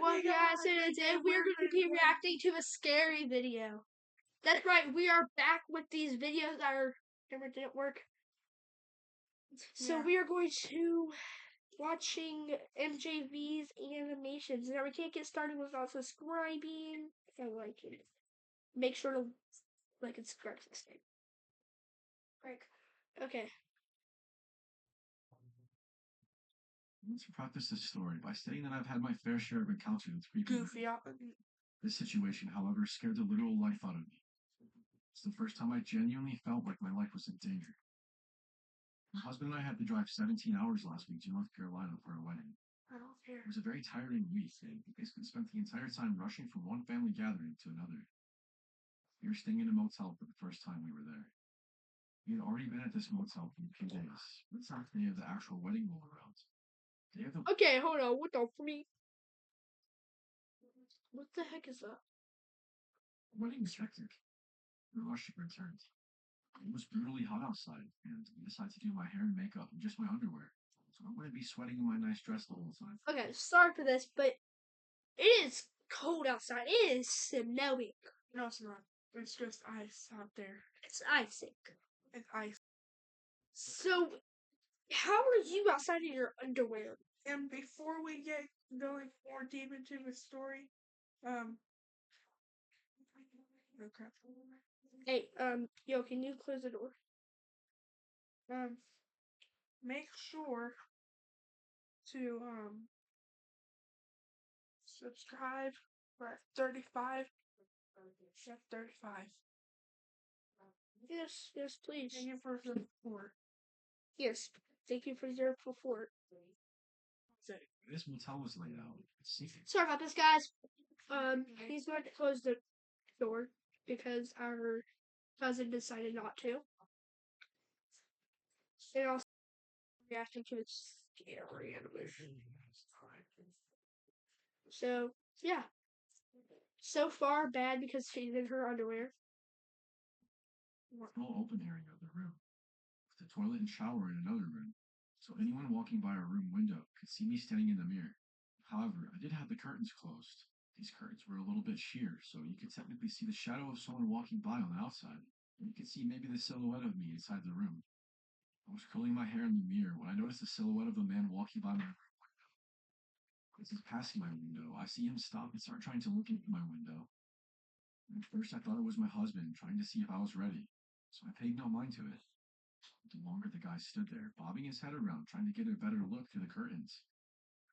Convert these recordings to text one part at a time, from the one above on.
Well, guys, today we're going to be reacting to a scary video. That's right, we are back with these videos. Our camera didn't work. So we are going to watching MJV's animations. Now we can't get started without subscribing and liking. Make sure to like and subscribe to this thing. Right. Okay. Let's preface this story by stating that I've had my fair share of encounters with creepy. Goofy. This situation, however, scared the literal life out of me. It's the first time I genuinely felt like my life was in danger. My husband and I had to drive 17 hours last week to North Carolina for a wedding. I don't care. It was a very tiring week, and we basically spent the entire time rushing from one family gathering to another. We were staying in a motel for the first time we were there. We had already been at this motel for a few days, but it's not the day of the actual wedding roll around. Okay, hold on. What the freak? What the heck is that? Wedding was hectic. We rushed to return. It was brutally hot outside, and I decided to do my hair and makeup in just my underwear, so I wouldn't be sweating in my nice dress the whole time. Okay, sorry for this, but it is cold outside. It is snowing. No, it's not. It's just ice out there. It's icing. It's ice. So, how are you outside in your underwear? And before we get going more deep into the story, oh crap. Hey, yo, can you close the door? Make sure to subscribe. We're at 35. Chef 35. Yes, please. Thank you for the support. Yes, thank you for your support. This motel was laid out. It's secret. Sorry about this, guys. He's going to close the door because our cousin decided not to. And also reacting to its scary animation. So, yeah. So far, bad because she's in her underwear. Small open area of the room, with a toilet and shower in another room, so anyone walking by our room window could see me standing in the mirror. However, I did have the curtains closed. These curtains were a little bit sheer, so you could technically see the shadow of someone walking by on the outside, and you could see maybe the silhouette of me inside the room. I was curling my hair in the mirror when I noticed the silhouette of a man walking by my room window. As he's passing my window, I see him stop and start trying to look into my window. At first, I thought it was my husband trying to see if I was ready, so I paid no mind to it. The longer the guy stood there, bobbing his head around, trying to get a better look through the curtains,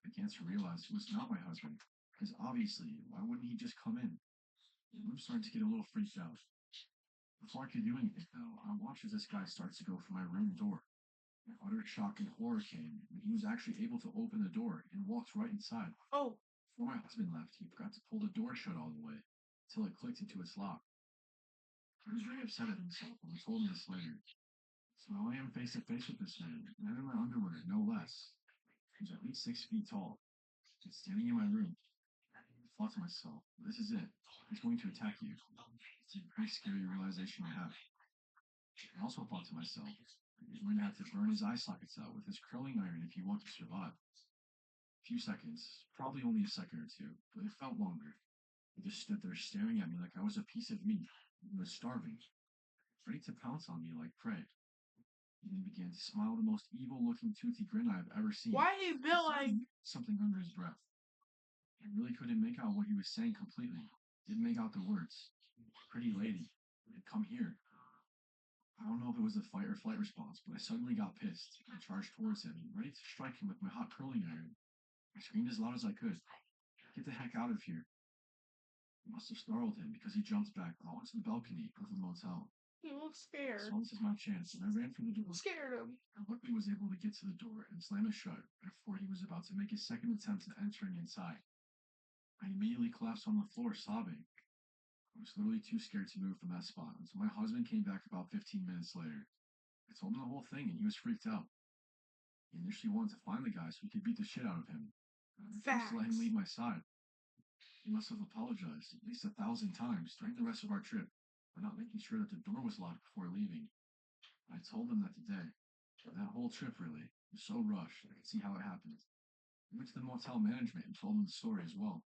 I began to realize it was not my husband, because obviously, why wouldn't he just come in? I'm starting to get a little freaked out. Before I could do anything, though, I watched as this guy starts to go for my room door. My utter shock and horror came when he was actually able to open the door and walked right inside. Oh, Before my husband left, he forgot to pull the door shut all the way, until it clicked into its lock. He was very upset at himself when he told me this later. So now I am face to face with this man, and I'm in my underwear, no less. He was at least 6 feet tall, and standing in my room. I thought to myself, this is it. He's going to attack you. It's a very scary realization I have. I also thought to myself, he's going to have to burn his eye sockets out with his curling iron if he wants to survive. A few seconds, probably only a second or two, but it felt longer. He just stood there staring at me like I was a piece of meat. He was starving, ready to pounce on me like prey. He then began to smile the most evil-looking toothy grin I've ever seen. why he built like Something under his breath. I really couldn't make out what he was saying completely. Didn't make out the words. Pretty lady, come here. I don't know if it was a fight or flight response, but I suddenly got pissed. I charged towards him, ready to strike him with my hot curling iron. I screamed as loud as I could. Get the heck out of here. It must have startled him because he jumped back out onto the balcony of the motel. he looked scared. So this is my chance, and I ran for the door. Scared him. I luckily was able to get to the door and slam it shut before he was about to make his second attempt at entering inside. I immediately collapsed on the floor, sobbing. I was literally too scared to move from that spot until my husband came back about 15 minutes later. I told him the whole thing, and he was freaked out. He initially wanted to find the guy so he could beat the shit out of him. I refused to let him leave my side. He must have apologized at least 1,000 times during the rest of our trip for not making sure that the door was locked before leaving. I told him that the day, that whole trip really, was so rushed I could see how it happened. We went to the motel management and told them the story as well.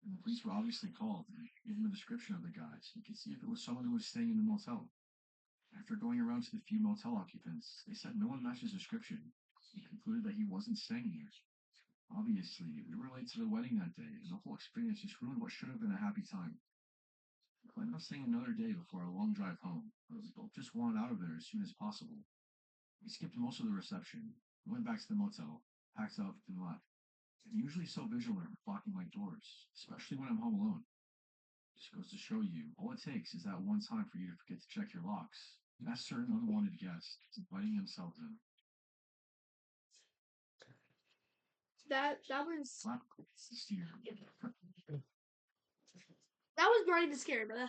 And the police were obviously called and gave them a description of the guy so you could see if it was someone who was staying in the motel. After going around to the few motel occupants, they said no one matched his description and concluded that he wasn't staying there. Obviously, we were late to the wedding that day, and the whole experience just ruined what should have been a happy time. We planned on staying another day before our long drive home, but we both just wanted out of there as soon as possible. We skipped most of the reception, went back to the motel, packed up, and left. I'm usually so vigilant with locking my doors, especially when I'm home alone. Just goes to show you, all it takes is that one time for you to forget to check your locks. And that certain unwanted guest is inviting themselves in. That was Slap steer. that was Brian the scary, brother.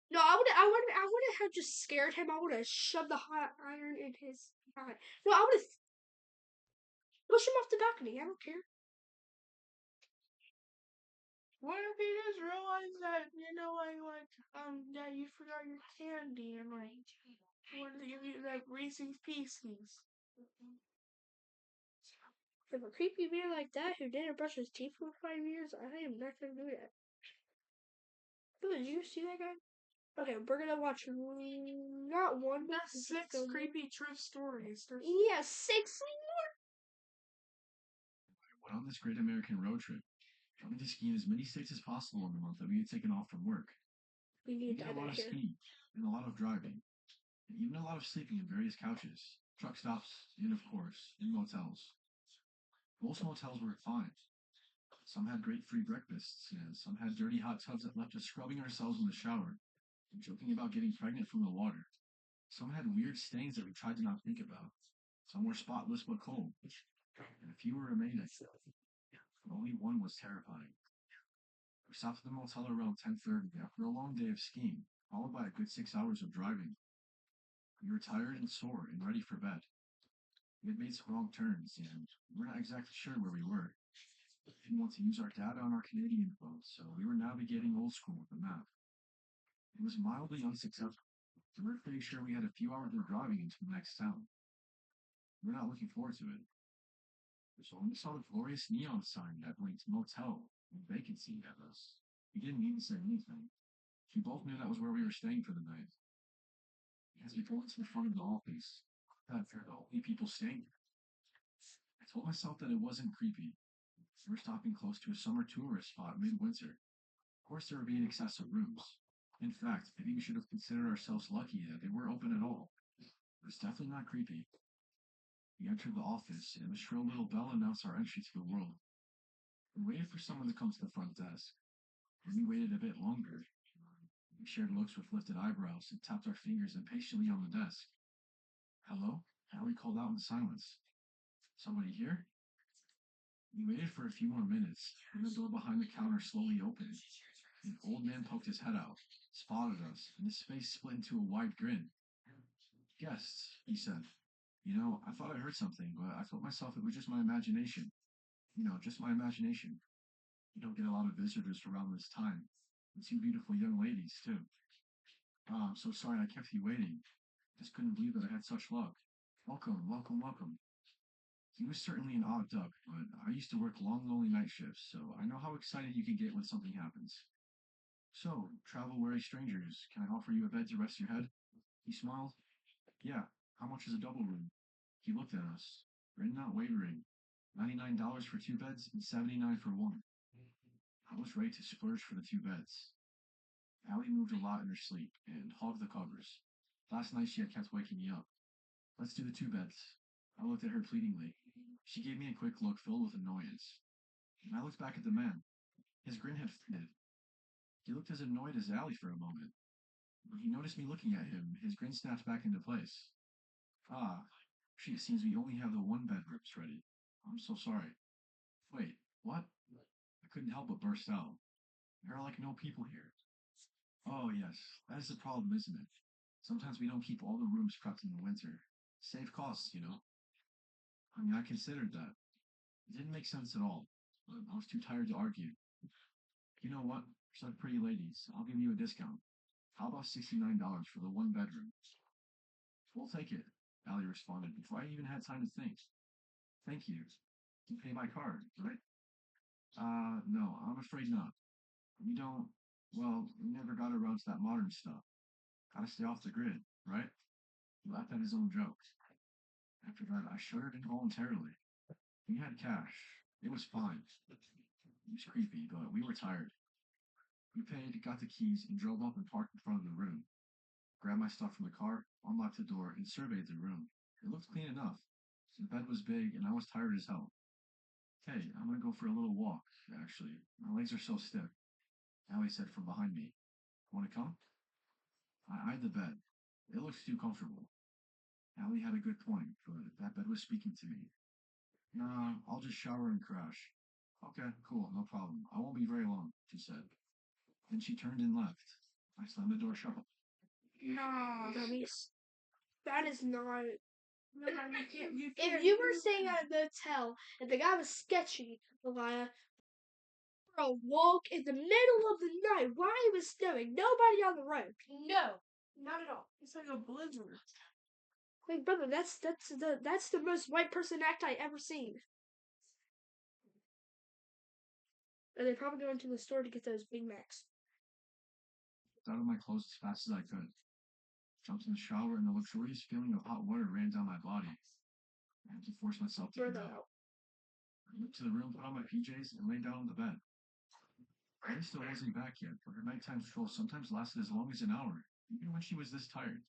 No, I would have just scared him. I would have shoved the hot iron in his eye. No, I would have pushed him off the balcony. I don't care. What if he just realized that, that you forgot your candy and, wanted to give you, Reese's Pieces? If a creepy man like that who didn't brush his teeth for 5 years, I am not gonna do that. Oh, did you see that guy? Okay, we're gonna watch not one, but That's 6 creepy true stories. Yeah, 6 more. Went on this great American road trip, trying to ski in as many states as possible in the month that we had taken off from work. We We need did that a lot of here. skiing, and a lot of driving, and even a lot of sleeping in various couches, truck stops, and of course, in motels. Most motels were fine. Some had great free breakfasts, and some had dirty hot tubs that left us scrubbing ourselves in the shower and joking about getting pregnant from the water. Some had weird stains that we tried to not think about. Some were spotless but cold, and a few were amazing. But only one was terrifying. We stopped at the motel around 10:30 after a long day of skiing, followed by a good 6 hours of driving. We were tired and sore and ready for bed. We had made some wrong turns, and we were not exactly sure where we were. We didn't want to use our data on our Canadian phone, so we were navigating old school with a map. It was mildly unsuccessful. We were pretty sure we had a few hours of driving into the next town. We were not looking forward to it. So when we saw the glorious neon sign that blinked motel and vacancy at us, we didn't need to say anything. We both knew that was where we were staying for the night. As we pulled into the front of the office, I thought we were the only people staying there. I told myself that it wasn't creepy. We were stopping close to a summer tourist spot midwinter. Of course, there would be an excess of rooms. In fact, maybe we should have considered ourselves lucky that they were open at all. It was definitely not creepy. We entered the office, and the shrill little bell announced our entry to the world. We waited for someone to come to the front desk. Then we waited a bit longer. We shared looks with lifted eyebrows and tapped our fingers impatiently on the desk. Hello? Allie called out in silence. Somebody here? We waited for a few more minutes, and the door behind the counter slowly opened. An old man poked his head out, spotted us, and his face split into a wide grin. Guests, he said. I thought I heard something, but I told myself it was just my imagination. Just my imagination. You don't get a lot of visitors around this time. And 2 beautiful young ladies, too. I'm so sorry I kept you waiting. Just couldn't believe that I had such luck. Welcome, welcome, welcome. He was certainly an odd duck, but I used to work long, lonely night shifts, so I know how excited you can get when something happens. So, travel-weary strangers, can I offer you a bed to rest your head? He smiled. Yeah, how much is a double room? He looked at us, grin not wavering. $99 for 2 beds and $79 for 1. I was ready to splurge for the 2 beds. Allie moved a lot in her sleep and hogged the covers. Last night she had kept waking me up. Let's do the 2 beds. I looked at her pleadingly. She gave me a quick look filled with annoyance. And I looked back at the man. His grin had faded. He looked as annoyed as Allie for a moment. When he noticed me looking at him, his grin snapped back into place. Ah, it seems we only have the 1 bedrooms ready. I'm so sorry. Wait, what? I couldn't help but burst out. There are like no people here. Oh yes, that is the problem, isn't it? Sometimes we don't keep all the rooms prepped in the winter. Save costs. I considered that. It didn't make sense at all, but I was too tired to argue. You know what? For such pretty ladies, I'll give you a discount. How about $69 for the 1 bedroom? We'll take it, Allie responded before I even had time to think. Thank you. to pay my card, right? No, I'm afraid not. We don't, well, we never got around to that modern stuff. Gotta stay off the grid, right? He laughed at his own jokes. After that, I shuddered involuntarily. We had cash. It was fine. It was creepy, but we were tired. We paid, got the keys, and drove up and parked in front of the room. Grabbed my stuff from the car, unlocked the door, and surveyed the room. It looked clean enough. The bed was big, and I was tired as hell. Hey, I'm gonna go for a little walk, actually. My legs are so stiff. Allie said from behind me. Wanna come? I eyed the bed. It looks too comfortable. Allie had a good point, but that bed was speaking to me. Nah, I'll just shower and crash. Okay, cool, no problem. I won't be very long, she said. Then she turned and left. I slammed the door shut. No. Dummies. That is not. No, you can't. If you were staying at a motel and the guy was sketchy, Elia, for a walk in the middle of the night while it was snowing, nobody on the road. No, not at all. It's like a blizzard. Like, brother, that's the most white person act I ever seen. And they probably go into the store to get those Big Macs. Got out of my clothes as fast as I could. Jumped in the shower, and the luxurious feeling of hot water ran down my body. I had to force myself to Throw get that out. out. I went to the room, put on my PJs, and laid down on the bed. Annie still wasn't back yet, but her nighttime stroll sometimes lasted as long as an hour, even when she was this tired.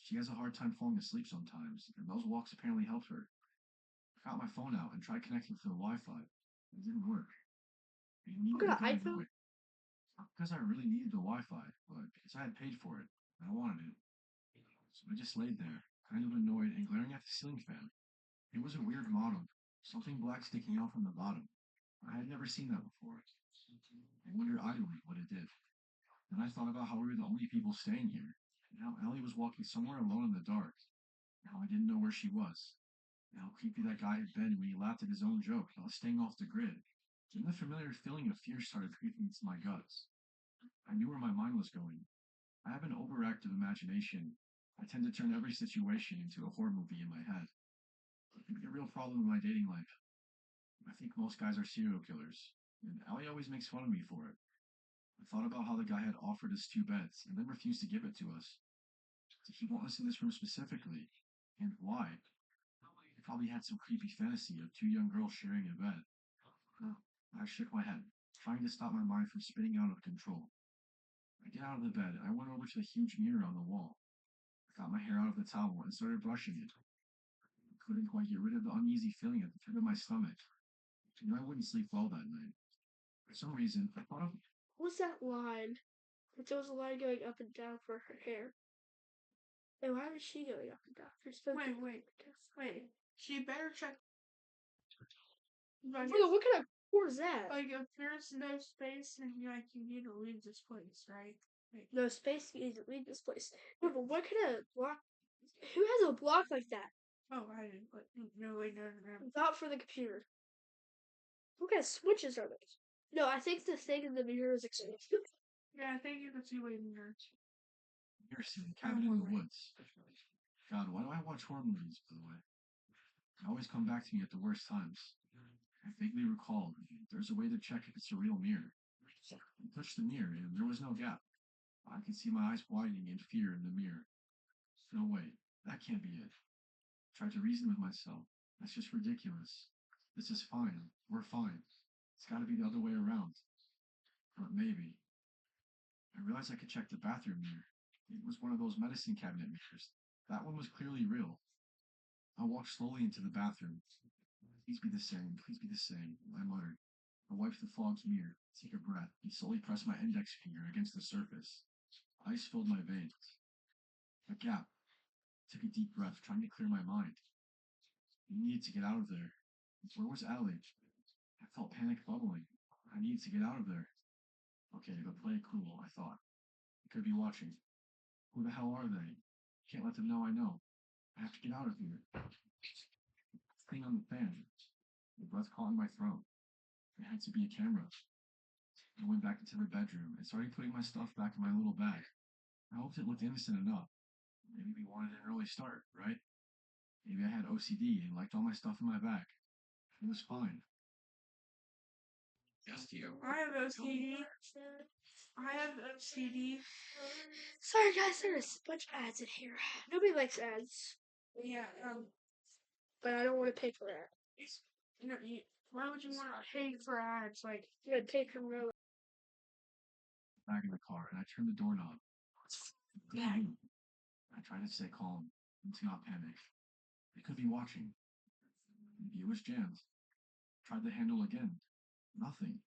She has a hard time falling asleep sometimes, and those walks apparently helped her. I got my phone out and tried connecting to the Wi-Fi. It didn't work. It You got an iPhone? Not because I really needed the Wi-Fi, but because I had paid for it, and I wanted it. So I just laid there, kind of annoyed and glaring at the ceiling fan. It was a weird model, something black sticking out from the bottom. I had never seen that before. I wondered idly what it did. Then I thought about how we were the only people staying here, and how Ellie was walking somewhere alone in the dark. How I didn't know where she was. And how creepy that guy had been when he laughed at his own joke about staying off the grid. Then the familiar feeling of fear started creeping into my guts. I knew where my mind was going. I have an overactive imagination. I tend to turn every situation into a horror movie in my head. It can be a real problem in my dating life. I think most guys are serial killers, and Allie always makes fun of me for it. I thought about how the guy had offered us 2 beds and then refused to give it to us. Did he want us in this room specifically? And why? He probably had some creepy fantasy of 2 young girls sharing a bed. I shook my head, trying to stop my mind from spinning out of control. I get out of the bed and I went over to the huge mirror on the wall. I got my hair out of the towel and started brushing it. I couldn't quite get rid of the uneasy feeling at the pit of my stomach. I knew I wouldn't sleep well that night. For some reason, I thought of What's that line? If there was a line going up and down for her hair. And why was she going up and down? Wait. She better check. Like, Brother, what kind of core is that? like if there's no space, then you need to leave this place, right? Wait. No space, you need to leave this place. No, but what kind of block? Who has a block like that? Oh, I didn't. But no, wait, no. Not for the computer. What kind of switches are those? No, I think the thing in the mirror is expensive. Yeah, I think you can see what you need. You're seeing the cabin in the woods. God, why do I watch horror movies, by the way? They always come back to me at the worst times. I vaguely recall there's a way to check if it's a real mirror. I touched the mirror and there was no gap. I could see my eyes widening in fear in the mirror. No way, that can't be it. I tried to reason with myself. That's just ridiculous. This is fine. We're fine. It's gotta be the other way around. But maybe. I realized I could check the bathroom mirror. It was one of those medicine cabinet mirrors. That one was clearly real. I walked slowly into the bathroom. Please be the same, please be the same, I muttered. I wiped the fogged mirror, took a breath, and slowly pressed my index finger against the surface. Ice filled my veins. A gap. I took a deep breath, trying to clear my mind. I needed to get out of there. Where was Allie? I felt panic bubbling. I needed to get out of there. Okay, but play it cool, I thought. They could be watching. Who the hell are they? Can't let them know I know. I have to get out of here. Thing on the fan. The breath caught in my throat. It had to be a camera. I went back into the bedroom and started putting my stuff back in my little bag. I hoped it looked innocent enough. Maybe we wanted an early start, right? Maybe I had OCD and liked all my stuff in my bag. It was fine. Yes, Theo. I have OCD. I have OCD. Sorry, guys, there's a bunch of ads in here. Nobody likes ads, Yeah, but I don't want to pay for that. why would you want to pay for ads? Like, I'm gonna pay for real. Back in the car, and I turned the doorknob. Yeah. I tried to stay calm and to not panic. They could be watching. Maybe it was jammed. Tried the handle again. Nothing.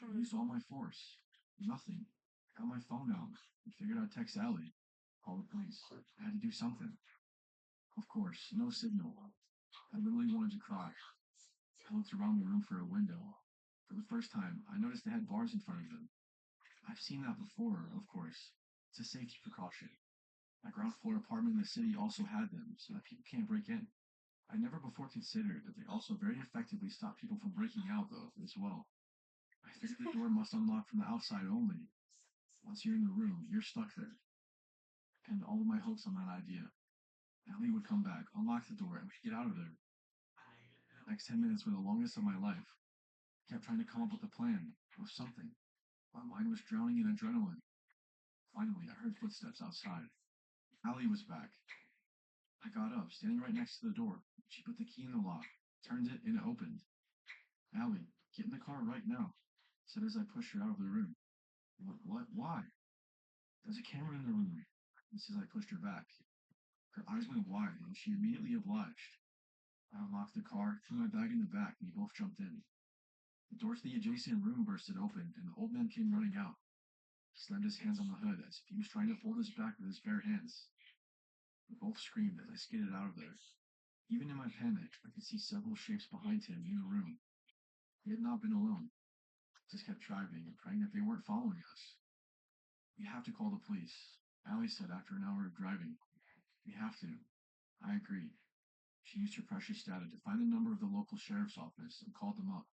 I used all my force. Nothing. I got my phone out and figured I'd text Allie. Call the police. I had to do something. Of course, no signal. I literally wanted to cry. I looked around the room for a window. For the first time, I noticed they had bars in front of them. I've seen that before, of course. It's a safety precaution. My ground floor apartment in the city also had them, so that people can't break in. I never before considered that they also very effectively stop people from breaking out, though, as well. I figured the door must unlock from the outside only. Once you're in the room, you're stuck there. And all of my hopes on that idea. Allie would come back, unlock the door, and we'd get out of there. The next 10 minutes were the longest of my life. I kept trying to come up with a plan, or something. My mind was drowning in adrenaline. Finally, I heard footsteps outside. Allie was back. I got up, standing right next to the door. She put the key in the lock, turned it, and it opened. Allie, get in the car right now, said as I pushed her out of the room. What? Why? There's a camera in the room, says I pushed her back. Her eyes went wide, and she immediately obliged. I unlocked the car, threw my bag in the back, and we both jumped in. The door to the adjacent room bursted open, and the old man came running out. He slammed his hands on the hood as if he was trying to hold us back with his bare hands. We both screamed as I skidded out of there. Even in my panic, I could see several shapes behind him in the room. He had not been alone. Just kept driving and praying that they weren't following us. We have to call the police, Allie said after an hour of driving. We have to. I agreed. She used her precious data to find the number of the local sheriff's office and called them up.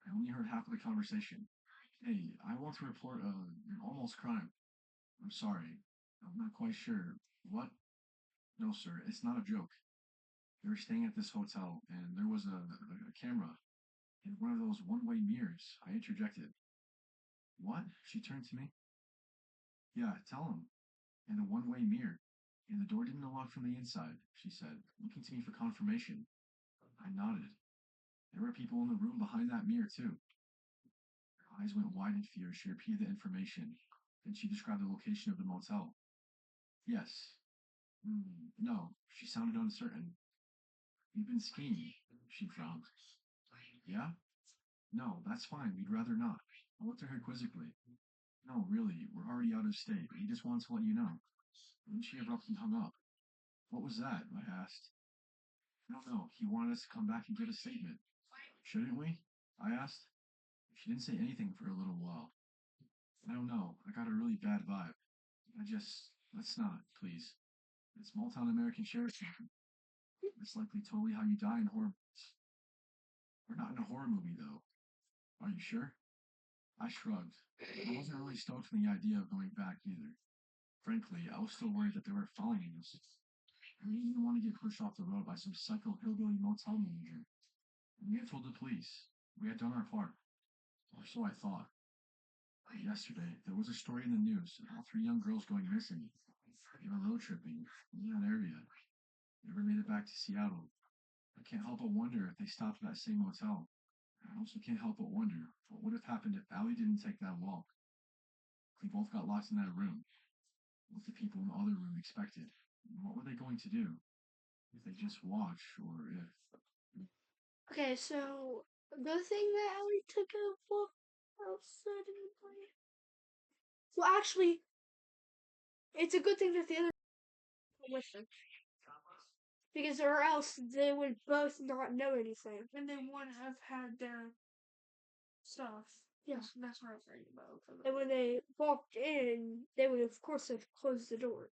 I only heard half of the conversation. Hey, I want to report an almost crime. I'm sorry. I'm not quite sure. What? No, sir, it's not a joke. We were staying at this hotel, and there was a camera in one of those one-way mirrors. I interjected. What? She turned to me. Yeah, tell him. In a one-way mirror. And the door didn't unlock from the inside, she said, looking to me for confirmation. I nodded. There were people in the room behind that mirror, too. Her eyes went wide in fear as she repeated the information. Then she described the location of the motel. Yes. No, she sounded uncertain. You've been skiing, she frowned. Yeah? No, that's fine. We'd rather not. I looked at her quizzically. No, really, we're already out of state. We just wanted to let you know. Then she abruptly hung up. What was that? I asked. I don't know. He wanted us to come back and give a statement. Shouldn't we? I asked. She didn't say anything for a little while. I don't know. I got a really bad vibe. Let's not, please. It's small town American sheriff's station. It's likely totally how you die in horror movies. We're not in a horror movie, though. Are you sure? I shrugged. I wasn't really stoked on the idea of going back either. Frankly, I was still worried that they were following us. I didn't want to get pushed off the road by some psycho hillbilly motel manager. We had told the police. We had done our part. Or so I thought. Yesterday, there was a story in the news about 3 young girls going missing. They were road tripping in that area. Never made it back to Seattle. I can't help but wonder if they stopped at that same motel. I also can't help but wonder what would have happened if Allie didn't take that walk. We both got locked in that room. What the people in the other room expected. What were they going to do? If they just watch, or if... Okay, so the thing that Allie took a walk outside in the plane. Well, actually, it's a good thing that the other with them. Because or else they would both not know anything. And they wouldn't have had their stuff. Yeah. That's what I was thinking about. And when they walked in, they would of course have closed the door.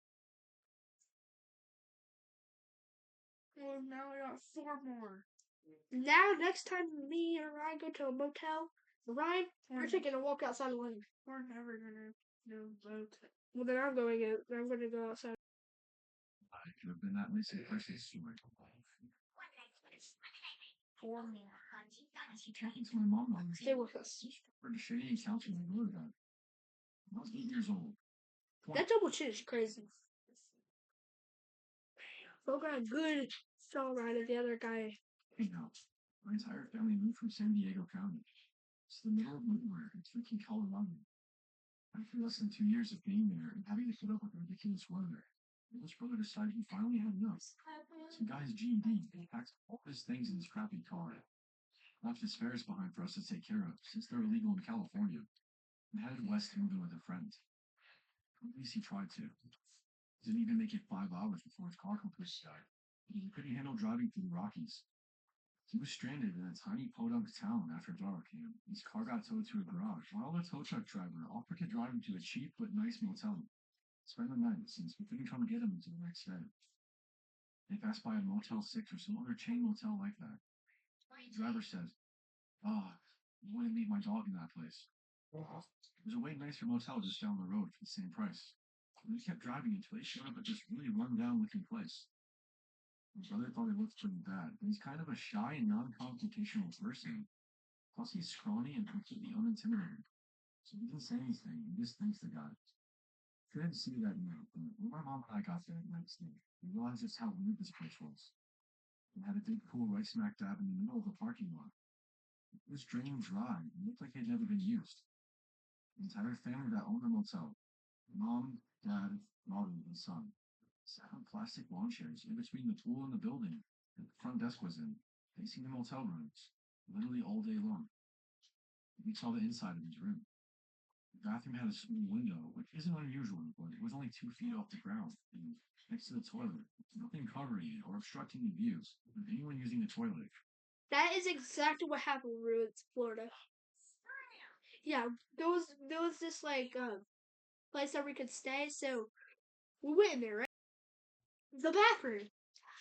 Well, now I got 4 more. Now, next time me and Ryan go to a motel, Ryan, you're taking a walk outside the lane. We're never gonna do both. Well, then I'm going out. I'm going to go outside. I could have been that missing person story. Talking to my mom on Stay with us. for the shady encounter my brother got. I was 8 years old. That double chin is crazy. Phil got a good shot right at the other guy. Hey now, my entire family moved from San Diego County. It's the middle of nowhere in freaking Colorado. After less than 2 years of being there and having to put up with ridiculous weather, Will's brother decided he finally had enough. Some guy's GED packed all his things in his crappy car, left his fares behind for us to take care of since they're illegal in California, and headed west to move in with a friend. At least he tried to. Didn't even make it 5 hours before his car completely died. He couldn't handle driving through the Rockies. He was stranded in a tiny podunk town after dark, and his car got towed to a garage, while the tow truck driver offered to drive him to a cheap but nice motel. Spend the night since we couldn't come get him until the next day. They passed by a Motel 6 or some other chain motel like that. The driver said, I wouldn't leave my dog in that place. It was a way nicer motel just down the road for the same price. And we kept driving until they showed up at this really run-down looking place. My brother thought it looked pretty bad, but he's kind of a shy and non-confrontational person. Plus, he's scrawny and completely unintimidating. So he didn't say anything, he just thanks the guy. Couldn't see that night, but when my mom and I got there the next day, we realized just how weird this place was. It had a big pool right smack dab in the middle of the parking lot. It was drained dry and looked like it had never been used. The entire family that owned the motel, mom, dad, Molly, and son, sat on plastic lawn chairs in between the pool and the building that the front desk was in, facing the motel rooms, literally all day long. We saw the inside of his room. The bathroom had a small window, which isn't unusual, but it was only 2 feet off the ground, and next to the toilet, nothing covering it or obstructing the views of anyone using the toilet. That is exactly what happened in Ruins, Florida. Yeah, there was this like place that we could stay, so we went in there, right? The bathroom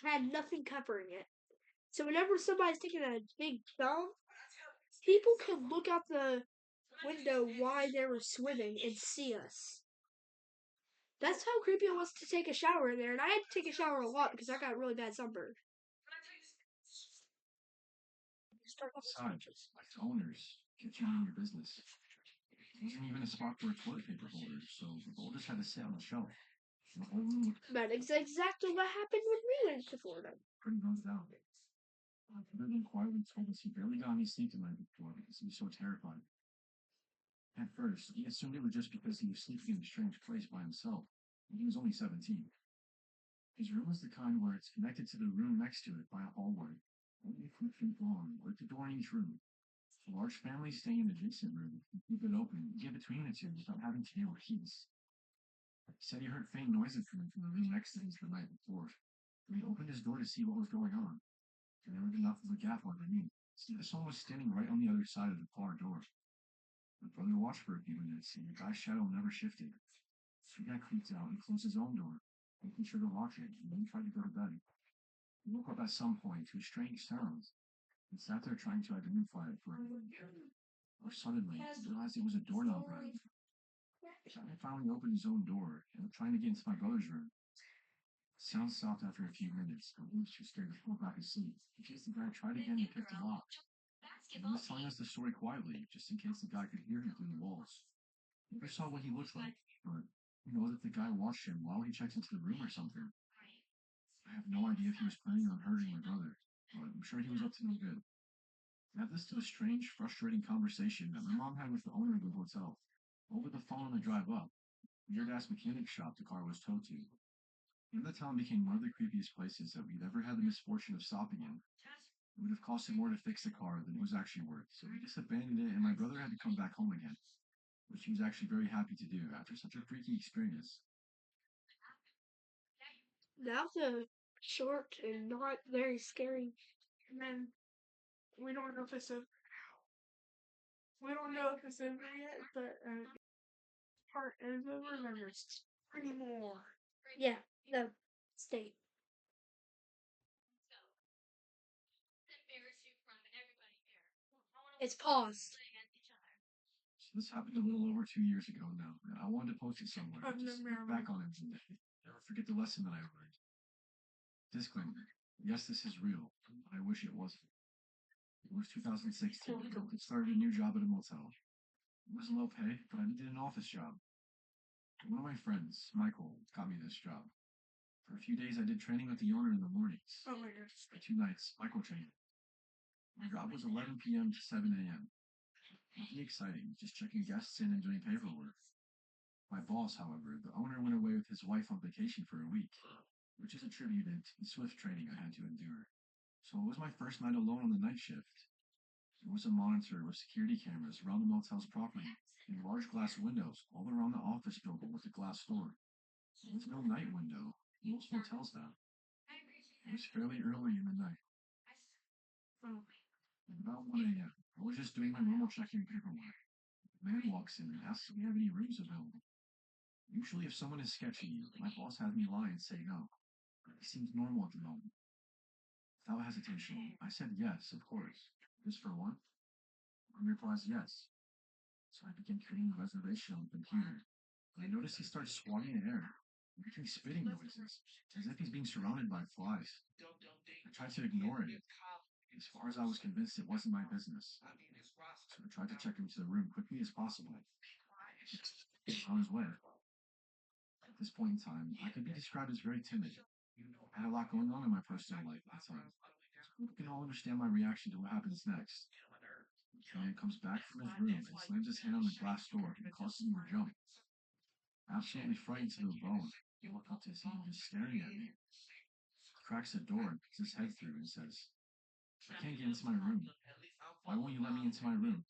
had nothing covering it. So whenever somebody's taking a big dump, people could look out the window while they were swimming and see us. That's how creepy it was to take a shower in there, and I had to take a shower a lot because I got really bad sunburn. Besides, like the owners, get you in your business. There wasn't even a spot for a toilet paper holder, so the bowl just had to sit on the shelf. The whole room looked That is exactly what happened when we went to Florida. pretty runs down. My brother quietly told us he barely got any sleep the night before because he was so terrified. At first, he assumed it was just because he was sleeping in a strange place by himself, and he was only 17. His room was the kind where it's connected to the room next to it by a hallway, only a few feet long, with a door in each room. A large family staying in the adjacent room could keep it open and get between the two without having to deal with keys. He said he heard faint noises coming from the room next to his the night before, and he opened his door to see what was going on. And there was enough of a gap underneath. Someone was standing right on the other side of the car door. My brother watched for a few minutes, and the guy's shadow never shifted. The guy creeped out and closed his own door, making sure to lock it, and then tried to go to bed. He woke up at some point to a strange sound, and sat there trying to identify it for a moment. Or suddenly, he realized it was a doorknob ring. The guy finally opened his own door, and was trying to get into my brother's room. The sound stopped after a few minutes, but he was too scared to fall back asleep, in case the guy tried again and picked the lock. He was telling us the story quietly, just in case the guy could hear him through the walls. We never saw what he looked like, but we know that the guy watched him while he checked into the room or something. I have no idea if he was planning on hurting my brother, but I'm sure he was up to no good. Add this to the strange, frustrating conversation that my mom had with the owner of the hotel, over the phone on the drive up, weird-ass mechanic shop the car was towed to. And the town became one of the creepiest places that we'd ever had the misfortune of stopping in. It would have cost him more to fix the car than it was actually worth, so we just abandoned it and my brother had to come back home again, which he was actually very happy to do after such a freaky experience. That was a short and not very scary. And then we don't know if it's over yet, but part is over. And there's 3 more. Yeah, no, stay. It's paused. So this happened a little over 2 years ago now, and I wanted to post it somewhere. I've Just never- look back on it and never forget the lesson that I learned. Disclaimer. Yes, this is real, but I wish it wasn't. It was 2016. I started a new job at a motel. It was low pay, but I needed an office job. One of my friends, Michael, got me this job. For a few days, I did training with the owner in the mornings. Oh my gosh. For 2 nights, Michael trained. My job was 11 p.m. to 7 a.m. Nothing exciting, just checking guests in and doing paperwork. My boss, however, the owner, went away with his wife on vacation for a week, which is attributed to the swift training I had to endure. So it was my first night alone on the night shift. There was a monitor with security cameras around the motel's property and large glass windows all around the office building with a glass door. There was no night window. Most motels have. It was fairly early in the night. At about 1 a.m., I was just doing my normal checking paperwork. A man walks in and asks if we have any rooms available. Usually, if someone is sketchy, my boss has me lie and say no. He seems normal at the moment. Without hesitation, I said yes, of course. Just for one? He replies yes. So I begin creating a reservation on the computer. And I notice he starts swatting the air, making spitting noises, as if he's being surrounded by flies. I tried to ignore it. As far as I was convinced it wasn't my business. So I tried to check into the room quickly as possible. On his way. At this point in time, I could be described as very timid. I had a lot going on in my personal life at the time. So you can all understand my reaction to what happens next. The man comes back from his room and slams his hand on the glass door and causes me to jump. Absolutely frightened to the bone, I look up to see him just staring at me. He cracks the door and puts his head through and says, "I can't get into my room. Why won't you let me into my room?"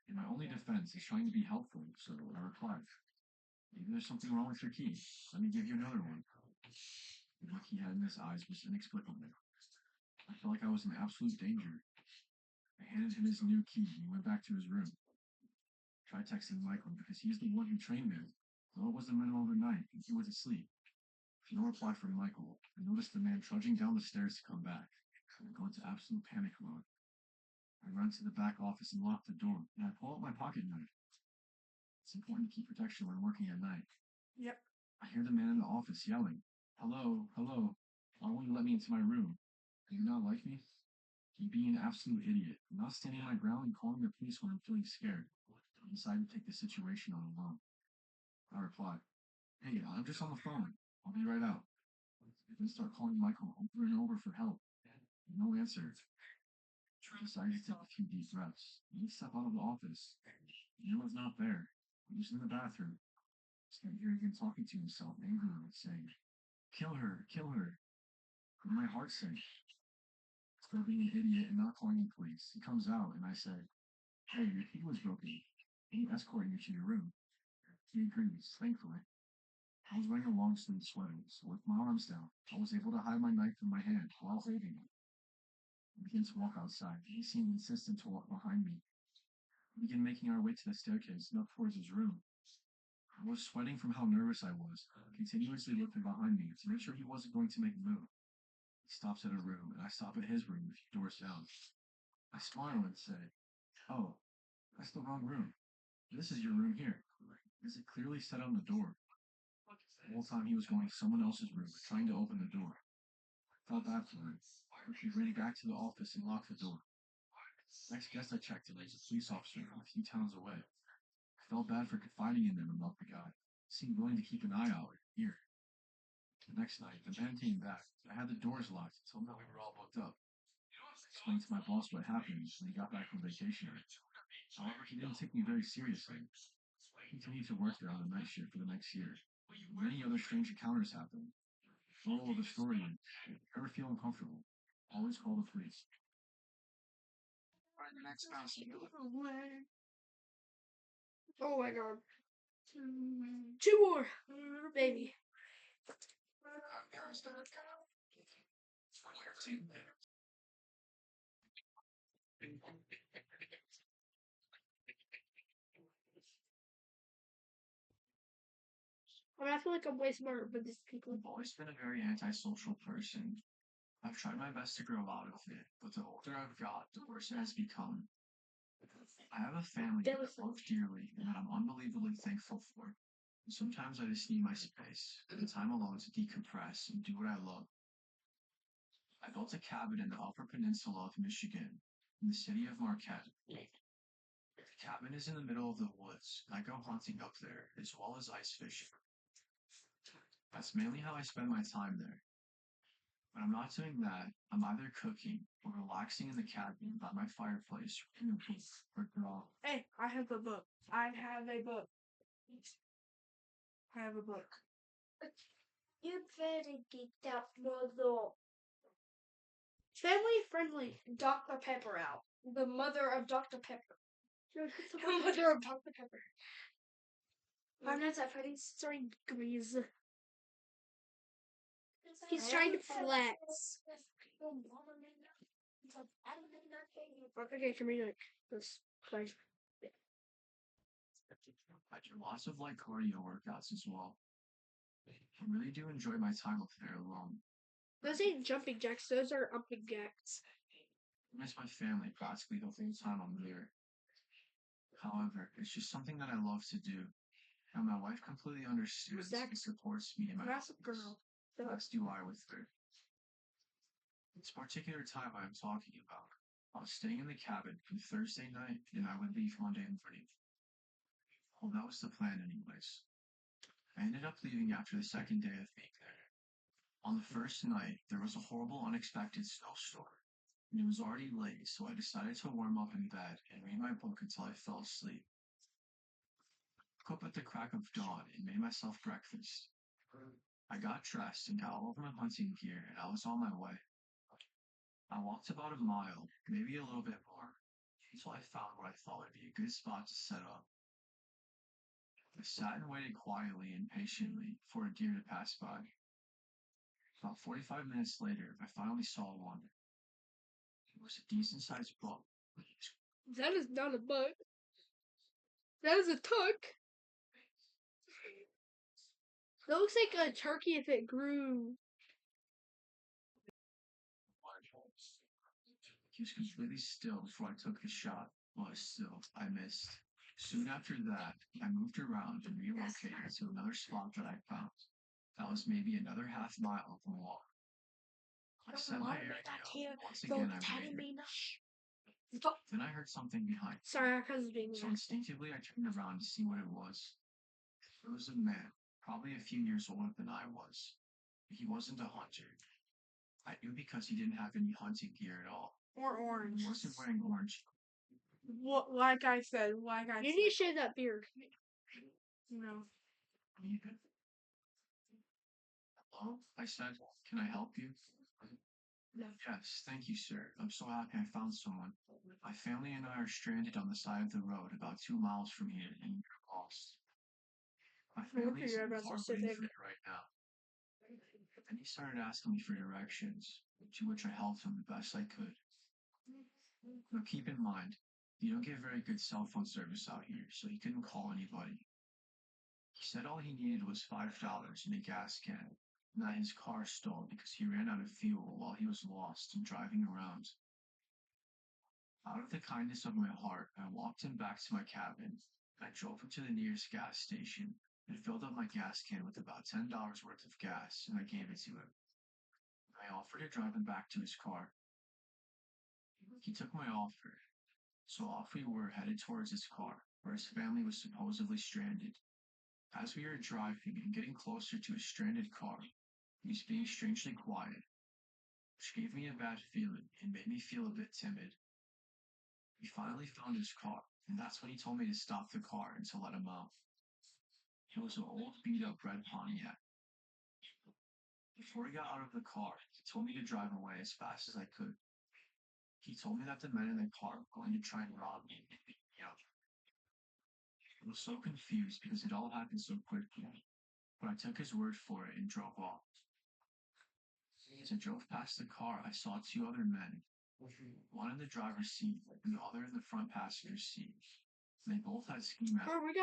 And my only defense is trying to be helpful, so I replied, "Maybe there's something wrong with your key. Let me give you another one." The look he had in his eyes was inexplicable. I felt like I was in absolute danger. I handed him his new key and he went back to his room. I tried texting Michael because he's the one who trained me, though it was the middle of the night and he was asleep. No reply from Michael. I noticed the man trudging down the stairs to come back. I go into absolute panic mode. I run to the back office and lock the door, and I pull out my pocket knife. It's important to keep protection when working at night. Yep. I hear the man in the office yelling, "Hello, hello, why won't you let me into my room? Do you not like me?" He being an absolute idiot, not standing my ground and calling the police when I'm feeling scared. I decide to take the situation on alone. I reply, "Hey, I'm just on the phone. I'll be right out." I then start calling Michael over and over for help. No answer. I decided to take a few deep breaths. He step out of the office. He was not there. He was in the bathroom. I started hearing him talking to himself angrily, saying, "Kill her, kill her." And my heart sank. Still being an idiot and not calling the police, he comes out and I say, "Hey, your key was broken. Let me escort you to your room." He agrees, thankfully. I was wearing a long sleeve sweater, so with my arms down, I was able to hide my knife in my hand while holding it. I began to walk outside. He seemed insistent to walk behind me. We began making our way to the staircase and up towards his room. I was sweating from how nervous I was, continuously looking behind me to make sure he wasn't going to make a move. He stops at a room, and I stop at his room a few doors down. I smile and say, "Oh, that's the wrong room. This is your room here." As it clearly said on the door. The whole time he was going to someone else's room, trying to open the door. I felt bad for him. He ran back to the office and locked the door. Next guest I checked in was a police officer from a few towns away. I felt bad for confiding in them about the guy. He seemed willing to keep an eye out here. The next night, the man came back. I had the doors locked and told him that we were all booked up. I explained to my boss what happened when he got back from vacation. However, he didn't take me very seriously. I continued to work there on the night shift for the next year. Many other strange encounters happened. Moral of the story, if you ever feel uncomfortable, always call the police. Alright, the next mouse. Oh my god. Two more, baby. I mean, I feel like I'm way smarter than these people. I've always been a very antisocial person. I've tried my best to grow out of it, but the older I've got, the worse it has become. I have a family that I love dearly and that I'm unbelievably thankful for. Sometimes I just need my space, the time alone to decompress and do what I love. I built a cabin in the Upper Peninsula of Michigan. in the city of Marquette. The cabin is in the middle of the woods, and I go hunting up there, as well as ice fishing. That's mainly how I spend my time there. When I'm not doing that, I'm either cooking or relaxing in the cabin by my fireplace, or drawing. Hey, I have a book. I have a book. I have a book. You better get that mother. Family friendly. Dr. Pepper out. The mother of Dr. Pepper. The mother of Dr. Pepper. Five Nights at Freddy's starring Grease. He's trying to flex. Okay, can we like this? Like, I do lots of light cardio workouts as well. I really do enjoy my time up there alone. those ain't jumping jacks. Those are upping jacks. I miss my family practically the whole time I'm there. However, it's just something that I love to do, and my wife completely understands Zach- and supports me in my That's a hobbies. girl. As do I with her. This particular time I am talking about, I was staying in the cabin on Thursday night, and I would leave Monday morning. Well, that was the plan anyways. I ended up leaving after the second day of being there. On the first night, there was a horrible unexpected snowstorm, and it was already late, so I decided to warm up in bed and read my book until I fell asleep. I woke up at the crack of dawn and made myself breakfast. I got dressed and got all of my hunting gear, and I was on my way. I walked about a mile, maybe a little bit more, until I found what I thought would be a good spot to set up. I sat and waited quietly and patiently for a deer to pass by. About 45 minutes later, I finally saw one. It was a decent sized buck. That is not a buck. That is a tuck. That looks like a turkey if it grew. He was completely still before I took the shot, but still, I missed. Soon after that, I moved around and relocated to another spot that I found. That was maybe another half mile of the walk. I set my area up. Once again, I waited. Then I heard something behind. Sorry, our cousin's being So weird. instinctively, I turned around to see what it was. It was a man, probably a few years older than I was. He wasn't a hunter. I knew because he didn't have any hunting gear at all. Or orange. He wasn't wearing orange. Like I said, You need to shave that beard. No. Hello? I said, can I help you? No. Yes, thank you, sir. I'm so happy I found someone. My family and I are stranded on the side of the road about 2 miles from here and we're lost. My family is in the far Brantford right now. Then he started asking me for directions, to which I helped him the best I could. Now keep in mind, you don't get very good cell phone service out here, so he couldn't call anybody. He said all he needed was $5 in a gas can, and that his car stalled because he ran out of fuel while he was lost and driving around. Out of the kindness of my heart, I walked him back to my cabin, and I drove him to the nearest gas station and filled up my gas can with about $10 worth of gas, and I gave it to him. I offered to drive him back to his car. He took my offer, so off we were headed towards his car, where his family was supposedly stranded. As we were driving and getting closer to his stranded car, he was being strangely quiet, which gave me a bad feeling and made me feel a bit timid. We finally found his car, and that's when he told me to stop the car and to let him out. It was an old beat-up red Pontiac. Before he got out of the car, he told me to drive away as fast as I could. He told me that the men in the car were going to try and rob me and beat me up. I was so confused because it all happened so quickly, but I took his word for it and drove off. As I drove past the car, I saw 2 other men, one in the driver's seat and the other in the front passenger seat. They both had ski masks. Oh, we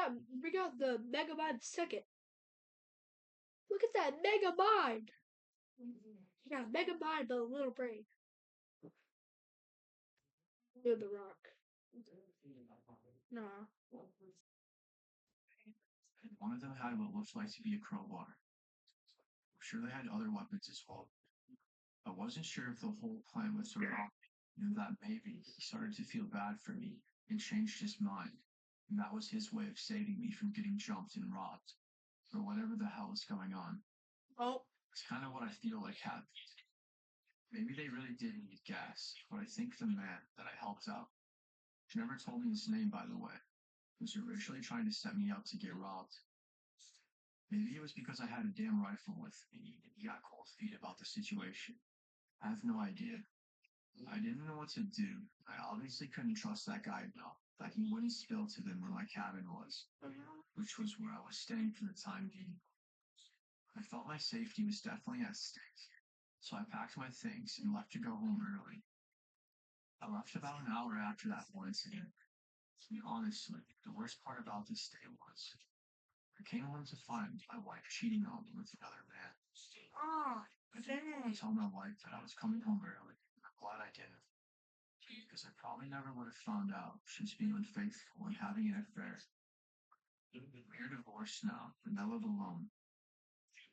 got the Megamind second. Look at that Megamind. Yeah, Megamind, but a little brain. Near the rock. No. And one of them had what looked like to be a crowbar. I'm sure they had other weapons as well. I wasn't sure if the whole plan was to rob me Knew that maybe he started to feel bad for me and changed his mind. And that was his way of saving me from getting jumped and robbed, or whatever the hell is going on. Oh, It's kind of what I feel like happened. Maybe they really did need gas, but I think the man that I helped out, he never told me his name, by the way, was originally trying to set me up to get robbed. Maybe it was because I had a damn rifle with me and he got cold feet about the situation. I have no idea. I didn't know what to do. I obviously couldn't trust that guy enough that he wouldn't spill to them where my cabin was, which was where I was staying for the time being. I felt my safety was definitely at stake, so I packed my things and left to go home early. I left about an hour after that one incident. Honestly, the worst part about this day was I came home to find my wife cheating on me with another man. ah, I didn't want to tell my wife that I was coming home early. I'm glad I didn't, because I probably never would have found out she was being unfaithful and having an affair. We're divorced now, and I live alone.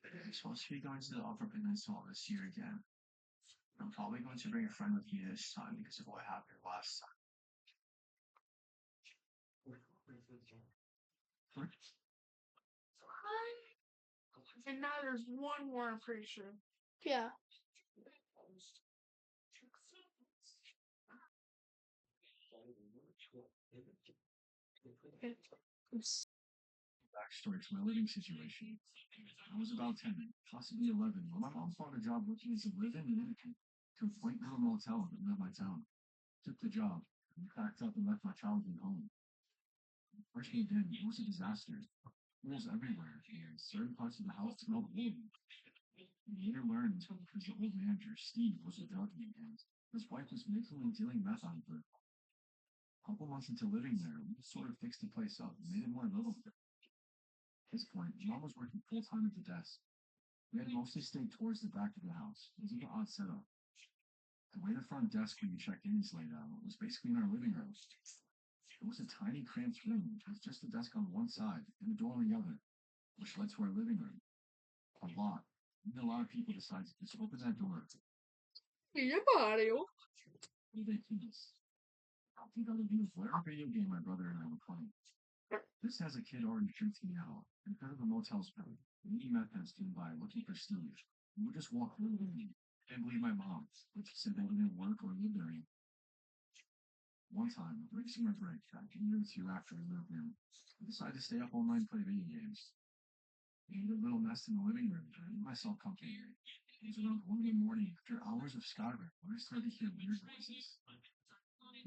I'm supposed to be going to the Upper Peninsula this year again. I'm probably going to bring a friend with me this time because of what happened last time. and now there's one more, I'm pretty sure. Yeah. Backstory to my living situation. I was about 10, possibly 11, when my mom found a job working as a live-in to a quaint little motel in the middle of my town. Took the job, packed up and left my childhood home. First moved in, it was a disaster. Rules everywhere, and certain parts of the house smelled weird. We later learned because the old manager, Steve, was a drug and his wife was making and dealing meth out of her. A couple months into living there, we just sort of fixed the place up and made it more livable. At this point, Mom was working full time at the desk. We had mostly stayed towards the back of the house. It was an odd setup. The way the front desk when you checked in is laid out was basically in our living room. It was a tiny, cramped room with just a desk on one side and a door on the other, which led to our living room. A lot. And a lot of people decided to just open that door. Yeah, Mario. What do they please? I think I would use whatever video game my brother and I were playing. This has a kid already tricked me out, and part of the motel's bed. Me meth heads came by looking for Steve. We would just walk through the room. I didn't believe my mom, but she said they didn't work or live there. One time, during summer break, back a year or two after we moved in, I decided to stay up all night and play video games. I made a little nest in the living room, and I made myself comfy. It was around 1 in the morning after hours of Skyrim when I started to hear weird noises.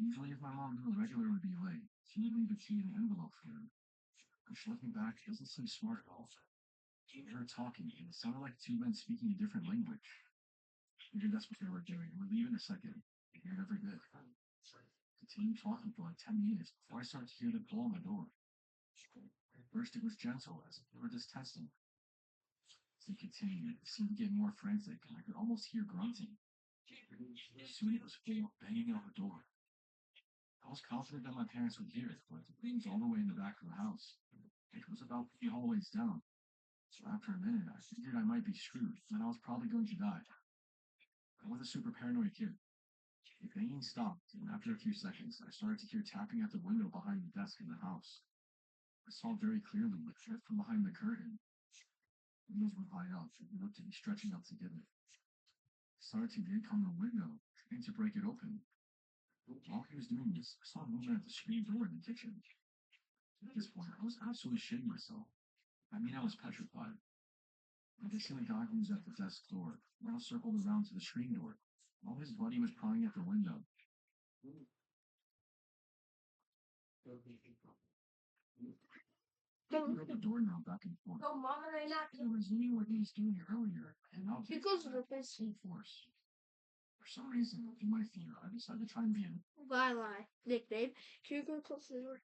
Usually, if my mom knew a regular would be late, she would leave a key in an envelope for her. Which, looking back, doesn't seem smart at all. We heard talking, and it sounded like two men speaking a different language. Figured that's what they were doing. We'll leave in a second. They never did. Continued talking for like 10 minutes before I started to hear them pull on the door. First, it was gentle, as if they were just testing. As they continued, it seemed to get more frantic, and I could almost hear grunting. Soon it was full of banging on the door. I was confident that my parents would hear it, but it was all the way in the back of the house. It was about 3 hallways down. So after a minute, I figured I might be screwed, and I was probably going to die. I was a super paranoid kid. The banging stopped, and after a few seconds, I started to hear tapping at the window behind the desk in the house. I saw very clearly, like from behind the curtain. Windows were high up, and looked to be stretching out together. I started to yank on the window, trying to break it open. While he was doing this, I saw movement at the screen door in the kitchen. At this point, I was absolutely shitting myself. I mean, I was petrified. I could see the guy who was at the desk door, now circled around to the screen door, while his buddy was prying at the window. He held the doorknob back and forth. Oh, Mama, they're not. He was doing what he was doing earlier, and now He goes with this. full force. For some reason, in my fear, I decided to try and be in. Lie. Nickname. Can you go close to the door?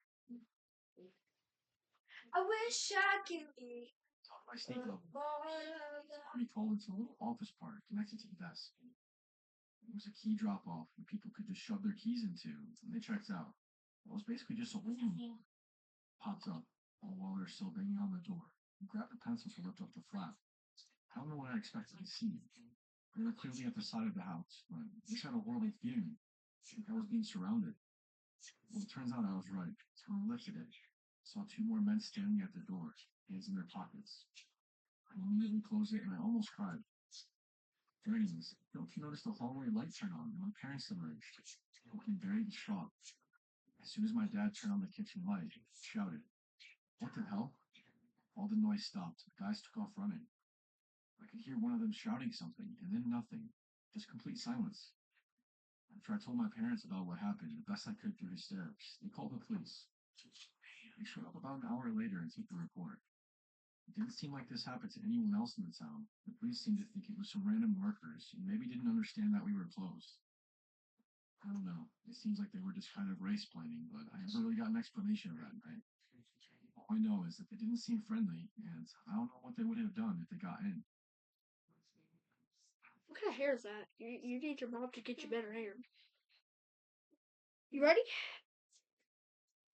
I wish I could be. I sneak up. We called into a little office part connected to the desk. It was a key drop off where people could just shove their keys into when they checked out. It was basically just a hole. Popped up, all while we were still banging on the door. I grabbed a pencil to lift up the flap. I don't know what I expected to see. We were clearly at the side of the house, but this had a horrible feeling. I was being surrounded. Well, it turns out I was right. So I lifted it. Saw two more men standing at the door, hands in their pockets. I immediately closed it and I almost cried. During this, don't you notice the hallway light turn on and my parents emerged, looking very distraught. As soon as my dad turned on the kitchen light, he shouted, "What the hell?" All the noise stopped. The guys took off running. I could hear one of them shouting something, and then nothing. Just complete silence. After I told my parents about what happened, the best I could through hysterics, they called the police. They showed up about an hour later and took the report. It didn't seem like this happened to anyone else in the town. The police seemed to think it was some random workers who maybe didn't understand that we were closed. I don't know. It seems like they were just kind of race planning, but I never really got an explanation of that night. All I know is that they didn't seem friendly, and I don't know what they would have done if they got in. What kind of hair is that? You need your mom to get you better hair. You ready?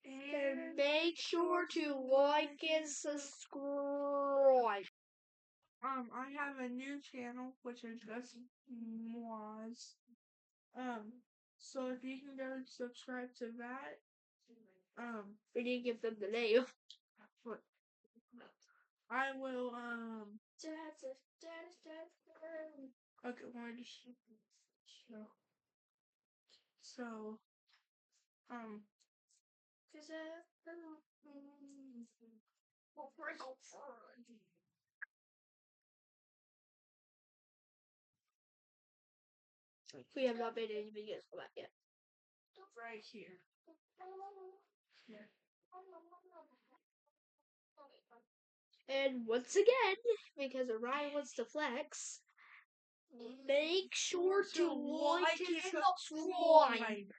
And make sure to like and subscribe. I have a new channel which is just Moz. So if you can go subscribe to that. We need to give them the name. I will okay, why did she so We have not made any videos for that yet. right here. And once again, because Orion wants to flex, make sure to like and subscribe.